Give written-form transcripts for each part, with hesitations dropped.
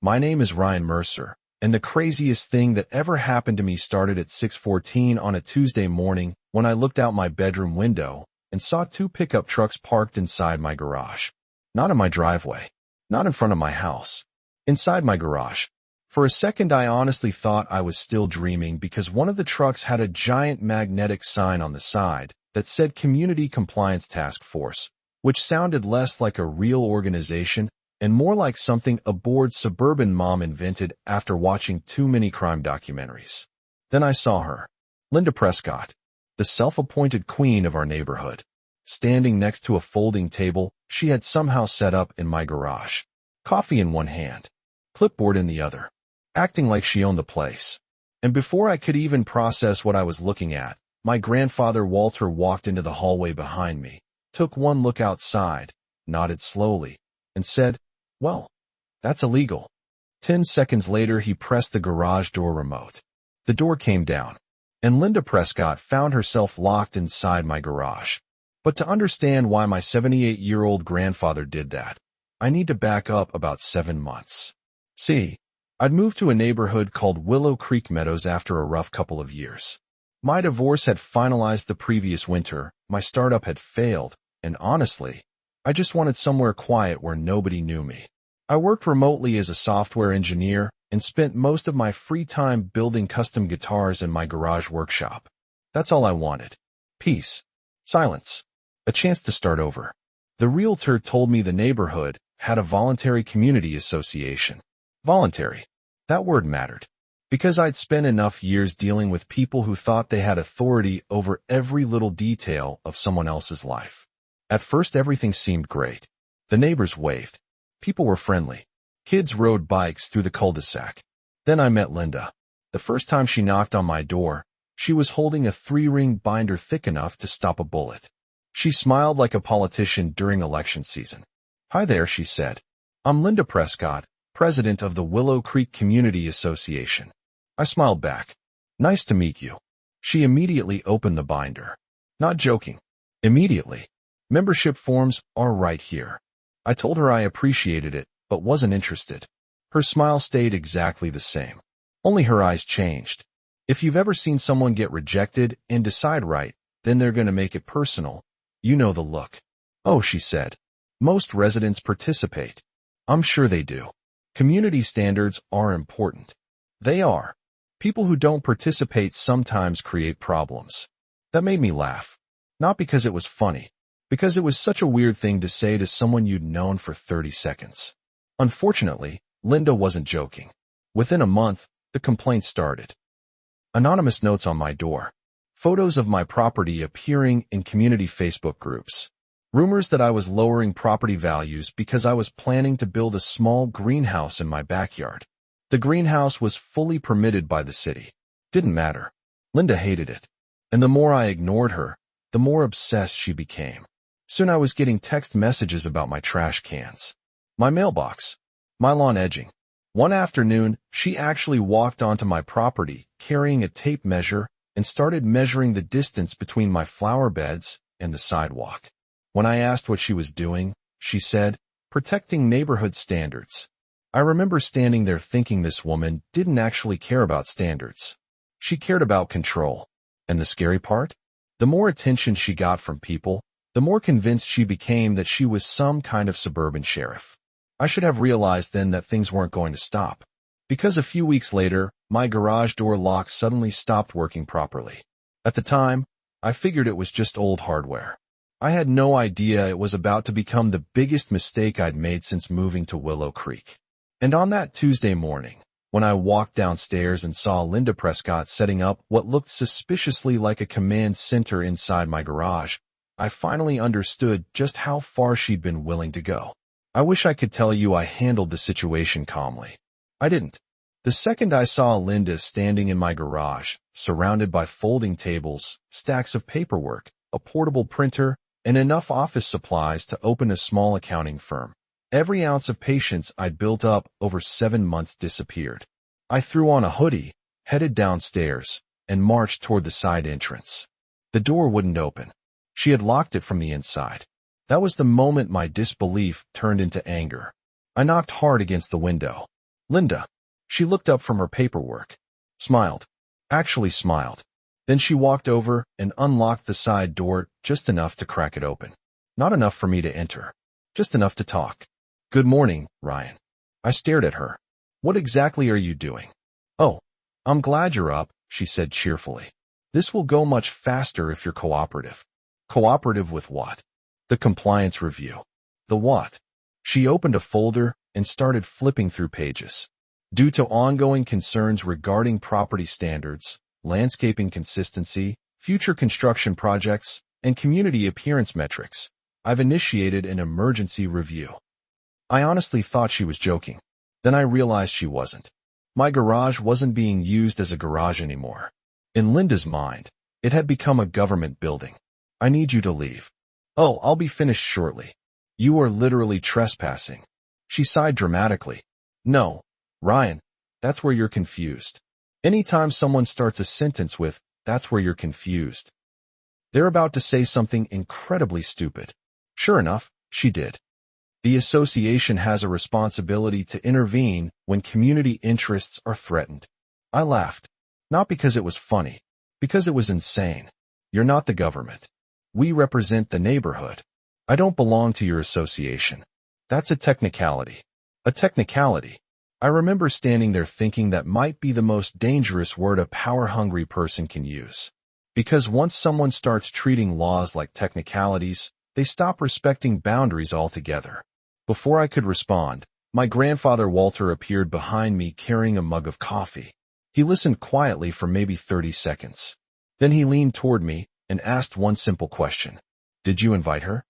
My name is Ryan Mercer, and the craziest thing that ever happened to me started at 6:14 on a Tuesday morning when I looked out my bedroom window and saw two pickup trucks parked inside my garage. Not in my driveway, not in front of my house, inside my garage. For a second, I honestly thought I was still dreaming because one of the trucks had a giant magnetic sign on the side that said Community Compliance Task Force, which sounded less like a real organization and more like something a bored suburban mom invented after watching too many crime documentaries. Then I saw her, Linda Prescott, the self-appointed queen of our neighborhood, standing next to a folding table she had somehow set up in my garage, coffee in one hand, clipboard in the other, acting like she owned the place. And before I could even process what I was looking at, my grandfather Walter walked into the hallway behind me, took one look outside, nodded slowly, and said, "Well, that's illegal." 10 seconds later, he pressed the garage door remote. The door came down, and Linda Prescott found herself locked inside my garage. But to understand why my 78-year-old grandfather did that, I need to back up about 7 months. See, I'd moved to a neighborhood called Willow Creek Meadows after a rough couple of years. My divorce had finalized the previous winter, my startup had failed, and honestly, I just wanted somewhere quiet where nobody knew me. I worked remotely as a software engineer and spent most of my free time building custom guitars in my garage workshop. That's all I wanted. Peace. Silence. A chance to start over. The realtor told me the neighborhood had a voluntary community association. Voluntary. That word mattered. Because I'd spent enough years dealing with people who thought they had authority over every little detail of someone else's life. At first, everything seemed great. The neighbors waved. People were friendly. Kids rode bikes through the cul-de-sac. Then I met Linda. The first time she knocked on my door, she was holding a 3-ring binder thick enough to stop a bullet. She smiled like a politician during election season. "Hi there," she said. "I'm Linda Prescott, president of the Willow Creek Community Association." I smiled back. "Nice to meet you." She immediately opened the binder. Not joking. Immediately. "Membership forms are right here." I told her I appreciated it, but wasn't interested. Her smile stayed exactly the same. Only her eyes changed. If you've ever seen someone get rejected and decide right, then they're going to make it personal. You know the look. "Oh," she said. "Most residents participate." I'm sure they do. Community standards are important. They are. People who don't participate sometimes create problems. That made me laugh. Not because it was funny. Because it was such a weird thing to say to someone you'd known for 30 seconds. Unfortunately, Linda wasn't joking. Within a month, the complaint started. Anonymous notes on my door. Photos of my property appearing in community Facebook groups. Rumors that I was lowering property values because I was planning to build a small greenhouse in my backyard. The greenhouse was fully permitted by the city. Didn't matter. Linda hated it. And the more I ignored her, the more obsessed she became. Soon I was getting text messages about my trash cans, my mailbox, my lawn edging. One afternoon, she actually walked onto my property carrying a tape measure and started measuring the distance between my flower beds and the sidewalk. When I asked what she was doing, she said, "Protecting neighborhood standards." I remember standing there thinking this woman didn't actually care about standards. She cared about control. And the scary part? The more attention she got from people, the more convinced she became that she was some kind of suburban sheriff. I should have realized then that things weren't going to stop. Because a few weeks later, my garage door lock suddenly stopped working properly. At the time, I figured it was just old hardware. I had no idea it was about to become the biggest mistake I'd made since moving to Willow Creek. And on that Tuesday morning, when I walked downstairs and saw Linda Prescott setting up what looked suspiciously like a command center inside my garage, I finally understood just how far she'd been willing to go. I wish I could tell you I handled the situation calmly. I didn't. The second I saw Linda standing in my garage, surrounded by folding tables, stacks of paperwork, a portable printer, and enough office supplies to open a small accounting firm, every ounce of patience I'd built up over 7 months disappeared. I threw on a hoodie, headed downstairs, and marched toward the side entrance. The door wouldn't open. She had locked it from the inside. That was the moment my disbelief turned into anger. I knocked hard against the window. Linda. She looked up from her paperwork, smiled, actually smiled. Then she walked over and unlocked the side door just enough to crack it open. Not enough for me to enter. Just enough to talk. Good morning, Ryan. I stared at her. What exactly are you doing? Oh, I'm glad you're up, she said cheerfully. This will go much faster if you're cooperative. Cooperative with what? The compliance review. The what? She opened a folder and started flipping through pages. Due to ongoing concerns regarding property standards, landscaping consistency, future construction projects, and community appearance metrics, I've initiated an emergency review. I honestly thought she was joking. Then I realized she wasn't. My garage wasn't being used as a garage anymore. In Linda's mind, it had become a government building. I need you to leave. Oh, I'll be finished shortly. You are literally trespassing. She sighed dramatically. No, Ryan, that's where you're confused. Anytime someone starts a sentence with, that's where you're confused, they're about to say something incredibly stupid. Sure enough, she did. The association has a responsibility to intervene when community interests are threatened. I laughed. Not because it was funny, because it was insane. You're not the government. We represent the neighborhood. I don't belong to your association. That's a technicality. A technicality. I remember standing there thinking that might be the most dangerous word a power-hungry person can use. Because once someone starts treating laws like technicalities, they stop respecting boundaries altogether. Before I could respond, my grandfather Walter appeared behind me carrying a mug of coffee. He listened quietly for maybe 30 seconds. Then he leaned toward me and asked one simple question. Did you invite her?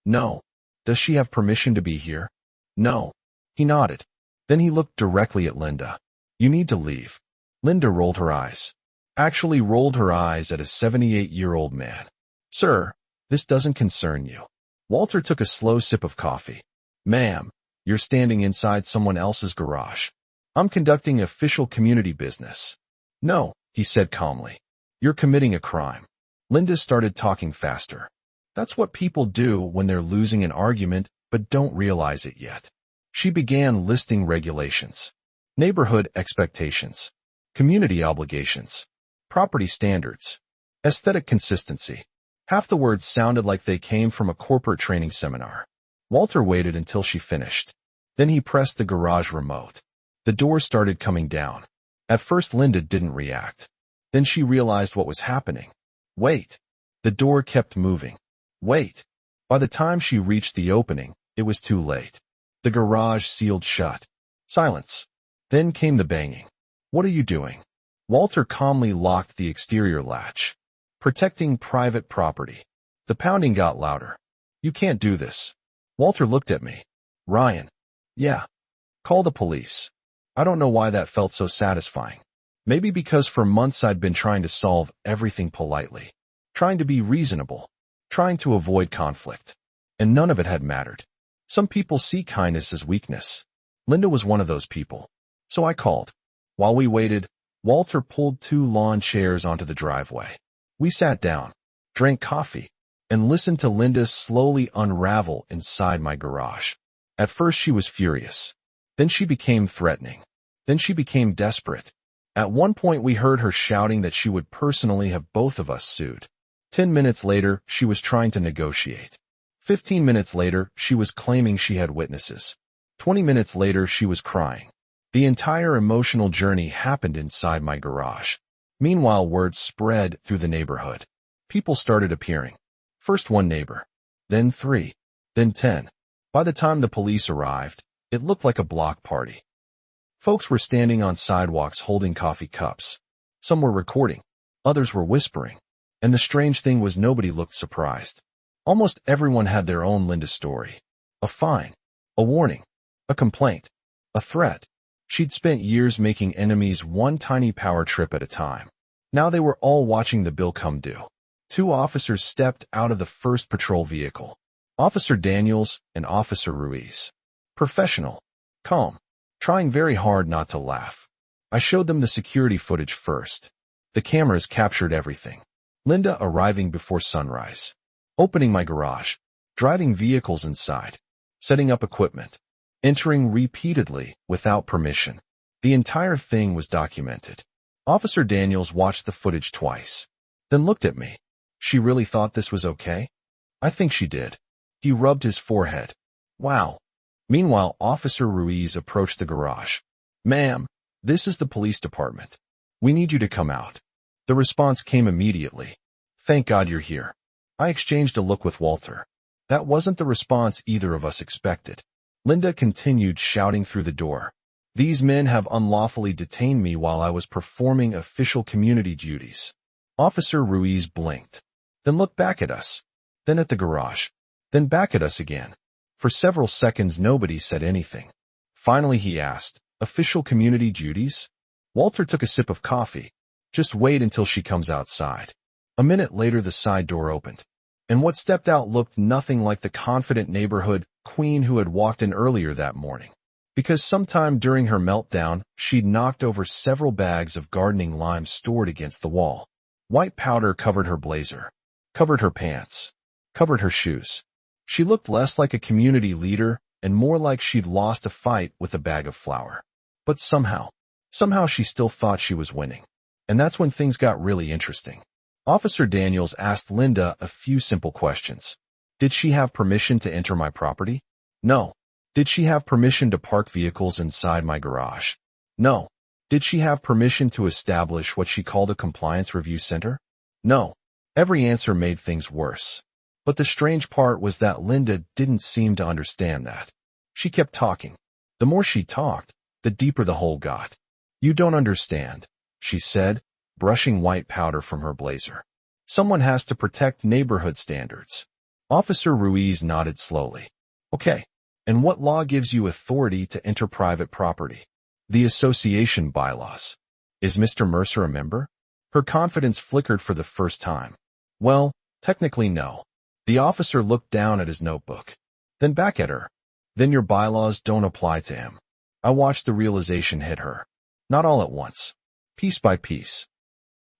No. Does she have permission to be here? No. He nodded. Then he looked directly at Linda. You need to leave. Linda rolled her eyes. Actually rolled her eyes at a 78-year-old man. Sir, this doesn't concern you. Walter took a slow sip of coffee. Ma'am, you're standing inside someone else's garage. I'm conducting official community business. No, he said calmly. You're committing a crime. Linda started talking faster. That's what people do when they're losing an argument but don't realize it yet. She began listing regulations, neighborhood expectations, community obligations, property standards, aesthetic consistency. Half the words sounded like they came from a corporate training seminar. Walter waited until she finished. Then he pressed the garage remote. The door started coming down. At first Linda didn't react. Then she realized what was happening. Wait. The door kept moving. Wait. By the time she reached the opening, it was too late. The garage sealed shut. Silence. Then came the banging. What are you doing? Walter calmly locked the exterior latch. Protecting private property. The pounding got louder. You can't do this. Walter looked at me. Ryan. Yeah. Call the police. I don't know why that felt so satisfying. Maybe because for months I'd been trying to solve everything politely. Trying to be reasonable. Trying to avoid conflict. And none of it had mattered. Some people see kindness as weakness. Linda was one of those people. So I called. While we waited, Walter pulled 2 lawn chairs onto the driveway. We sat down, drank coffee, and listened to Linda slowly unravel inside my garage. At first she was furious. Then she became threatening. Then she became desperate. At one point we heard her shouting that she would personally have both of us sued. 10 minutes later, she was trying to negotiate. 15 minutes later, she was claiming she had witnesses. 20 minutes later, she was crying. The entire emotional journey happened inside my garage. Meanwhile, word spread through the neighborhood. People started appearing. First 1 neighbor, then 3, then 10. By the time the police arrived, it looked like a block party. Folks were standing on sidewalks holding coffee cups. Some were recording. Others were whispering. And the strange thing was nobody looked surprised. Almost everyone had their own Linda story. A fine, a warning, a complaint, a threat. She'd spent years making enemies one tiny power trip at a time. Now they were all watching the bill come due. 2 officers stepped out of the first patrol vehicle. Officer Daniels and Officer Ruiz. Professional, calm, trying very hard not to laugh. I showed them the security footage first. The cameras captured everything. Linda arriving before sunrise. Opening my garage. Driving vehicles inside. Setting up equipment. entering repeatedly without permission. The entire thing was documented. Officer Daniels watched the footage twice, then looked at me. She really thought this was okay? I think she did. He rubbed his forehead. Wow. Meanwhile, Officer Ruiz approached the garage. Ma'am, this is the police department. We need you to come out. The response came immediately. Thank God you're here. I exchanged a look with Walter. That wasn't the response either of us expected. Linda continued shouting through the door. These men have unlawfully detained me while I was performing official community duties. Officer Ruiz blinked, then looked back at us, then at the garage, then back at us again. For several seconds nobody said anything. Finally he asked, official community duties? Walter took a sip of coffee. Just wait until she comes outside. A minute later the side door opened, and what stepped out looked nothing like the confident neighborhood queen who had walked in earlier that morning. Because sometime during her meltdown, she'd knocked over several bags of gardening lime stored against the wall. White powder covered her blazer, covered her pants, covered her shoes. She looked less like a community leader and more like she'd lost a fight with a bag of flour. But somehow she still thought she was winning. And that's when things got really interesting. Officer Daniels asked Linda a few simple questions. Did she have permission to enter my property? No. Did she have permission to park vehicles inside my garage? No. Did she have permission to establish what she called a compliance review center? No. Every answer made things worse. But the strange part was that Linda didn't seem to understand that. She kept talking. The more she talked, the deeper the hole got. You don't understand, she said, brushing white powder from her blazer. Someone has to protect neighborhood standards. Officer Ruiz nodded slowly. Okay. And what law gives you authority to enter private property? The association bylaws. Is Mr. Mercer a member? Her confidence flickered for the first time. Well, technically no. The officer looked down at his notebook, then back at her. Then your bylaws don't apply to him. I watched the realization hit her. Not all at once. Piece by piece.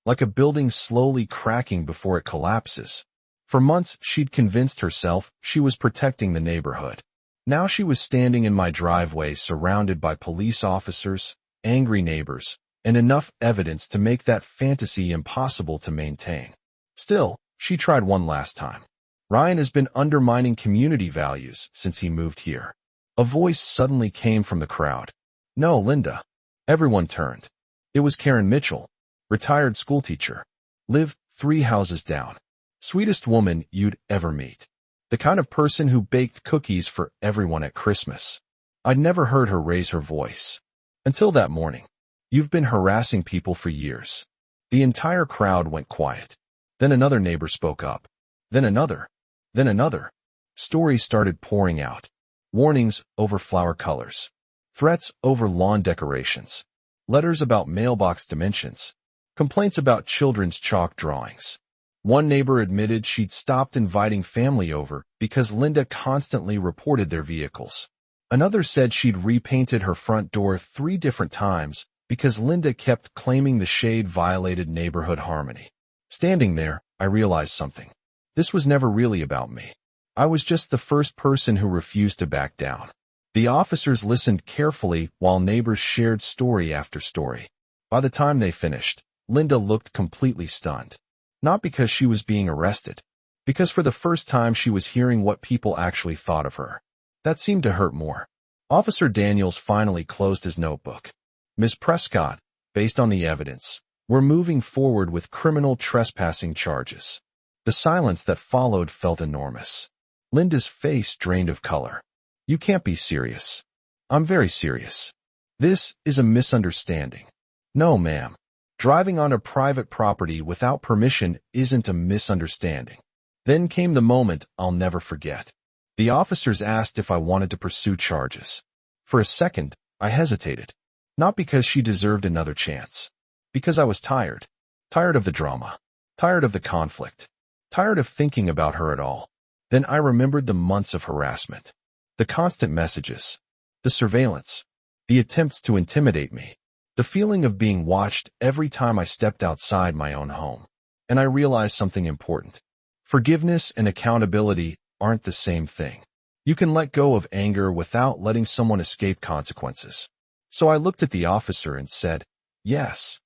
Like a building slowly cracking before it collapses. For months, she'd convinced herself she was protecting the neighborhood. Now she was standing in my driveway surrounded by police officers, angry neighbors, and enough evidence to make that fantasy impossible to maintain. Still, she tried one last time. Ryan has been undermining community values since he moved here. A voice suddenly came from the crowd. No, Linda. Everyone turned. It was Karen Mitchell, retired schoolteacher. Lived 3 houses down. Sweetest woman you'd ever meet. The kind of person who baked cookies for everyone at Christmas. I'd never heard her raise her voice. Until that morning. You've been harassing people for years. The entire crowd went quiet. Then another neighbor spoke up. Then another. Then another. Stories started pouring out. Warnings over flower colors. Threats over lawn decorations. Letters about mailbox dimensions. Complaints about children's chalk drawings. One neighbor admitted she'd stopped inviting family over because Linda constantly reported their vehicles. Another said she'd repainted her front door 3 different times because Linda kept claiming the shade violated neighborhood harmony. Standing there, I realized something. This was never really about me. I was just the first person who refused to back down. The officers listened carefully while neighbors shared story after story. By the time they finished, Linda looked completely stunned. Not because she was being arrested, because for the first time she was hearing what people actually thought of her. That seemed to hurt more. Officer Daniels finally closed his notebook. Ms. Prescott, based on the evidence, we're moving forward with criminal trespassing charges. The silence that followed felt enormous. Linda's face drained of color. You can't be serious. I'm very serious. This is a misunderstanding. No, ma'am. Driving onto private property without permission isn't a misunderstanding. Then came the moment I'll never forget. The officers asked if I wanted to pursue charges. For a second, I hesitated. Not because she deserved another chance. Because I was tired. Tired of the drama. Tired of the conflict. Tired of thinking about her at all. Then I remembered the months of harassment. The constant messages. The surveillance. The attempts to intimidate me. The feeling of being watched every time I stepped outside my own home. And I realized something important. Forgiveness and accountability aren't the same thing. You can let go of anger without letting someone escape consequences. So I looked at the officer and said, yes.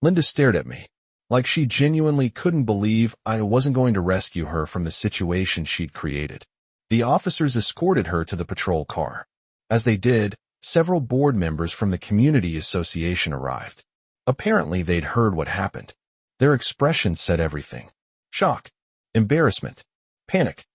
Linda stared at me, like she genuinely couldn't believe I wasn't going to rescue her from the situation she'd created. The officers escorted her to the patrol car. As they did, several board members from the community association arrived. Apparently they'd heard what happened. Their expressions said everything. Shock, embarrassment, panic.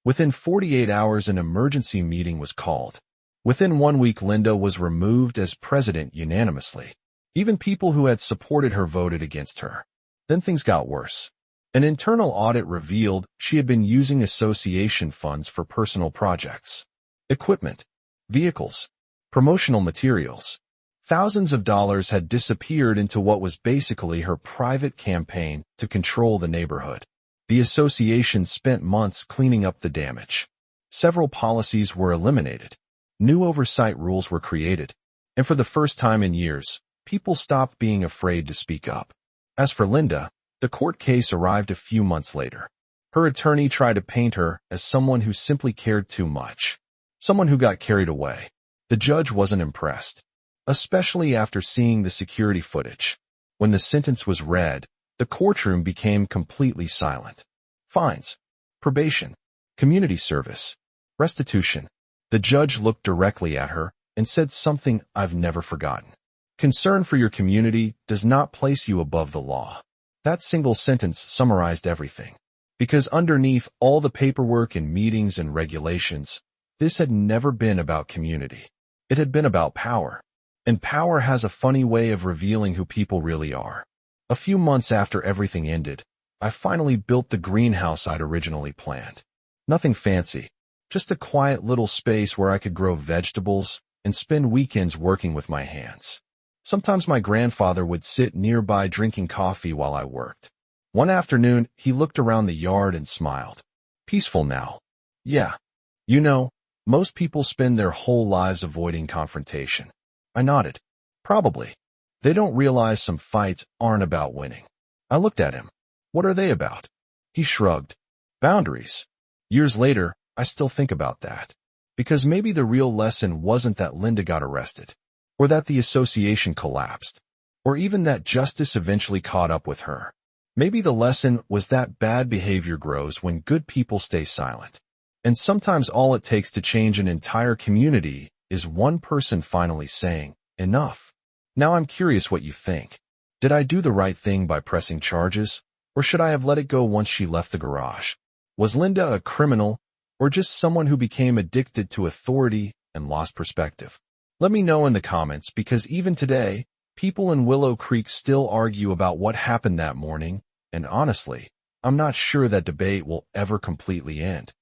Within 48 hours, an emergency meeting was called. Within 1 week, Linda was removed as president unanimously. Even people who had supported her voted against her. Then things got worse. An internal audit revealed she had been using association funds for personal projects, equipment, vehicles, promotional materials. Thousands of dollars had disappeared into what was basically her private campaign to control the neighborhood. The association spent months cleaning up the damage. Several policies were eliminated. New oversight rules were created. And for the first time in years, people stopped being afraid to speak up. As for Linda, the court case arrived a few months later. Her attorney tried to paint her as someone who simply cared too much, someone who got carried away. The judge wasn't impressed, especially after seeing the security footage. When the sentence was read, the courtroom became completely silent. Fines, probation, community service, restitution. The judge looked directly at her and said something I've never forgotten. Concern for your community does not place you above the law. That single sentence summarized everything. Because underneath all the paperwork and meetings and regulations, this had never been about community. It had been about power. And power has a funny way of revealing who people really are. A few months after everything ended, I finally built the greenhouse I'd originally planned. Nothing fancy, just a quiet little space where I could grow vegetables and spend weekends working with my hands. Sometimes my grandfather would sit nearby drinking coffee while I worked. One afternoon, he looked around the yard and smiled. Peaceful now. Yeah. You know, most people spend their whole lives avoiding confrontation. I nodded. Probably. They don't realize some fights aren't about winning. I looked at him. What are they about? He shrugged. Boundaries. Years later, I still think about that. Because maybe the real lesson wasn't that Linda got arrested, or that the association collapsed, or even that justice eventually caught up with her. Maybe the lesson was that bad behavior grows when good people stay silent. And sometimes all it takes to change an entire community is one person finally saying, enough. Now I'm curious what you think. Did I do the right thing by pressing charges, or should I have let it go once she left the garage? Was Linda a criminal, or just someone who became addicted to authority and lost perspective? Let me know in the comments, because even today, people in Willow Creek still argue about what happened that morning, and honestly, I'm not sure that debate will ever completely end.